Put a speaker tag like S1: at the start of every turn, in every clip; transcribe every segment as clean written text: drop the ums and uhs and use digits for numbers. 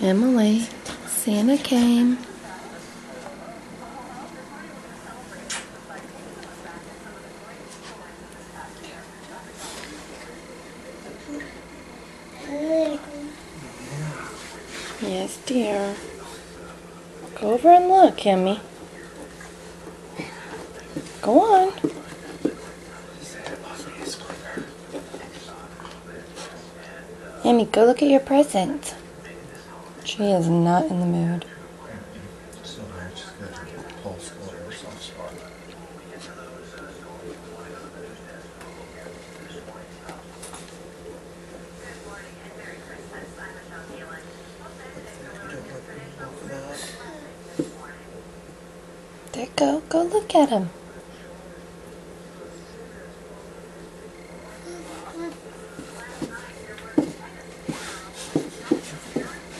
S1: Emily, Santa came. Yes, dear. Go over and look, Emmy. Go on. Emmy, go look at your present. She is not in the mood. There you go. Go look at him.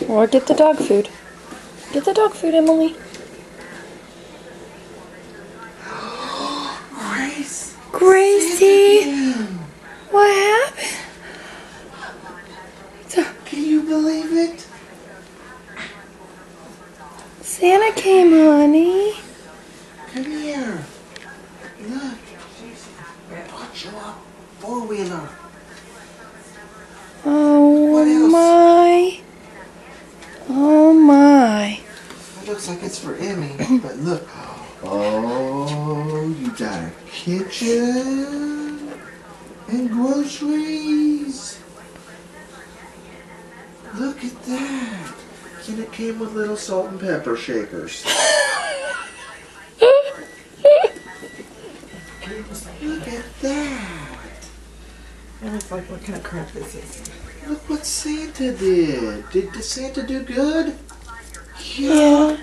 S1: Or get the dog food. Get the dog food, Emily.
S2: Grace.
S1: Gracie! What happened?
S2: Can you believe it?
S1: Santa came, honey.
S2: Come here. Look. I bought you a four-wheeler.
S1: Oh
S2: What else?
S1: my. Oh my.
S2: It looks like it's for Emmy, but look. Oh, you got a kitchen and groceries. Look at that. And it came with little salt and pepper shakers. Look at that.
S3: And it's like, what kind of crap this is?
S2: Look what Santa did. Did Santa do good?
S1: Yeah.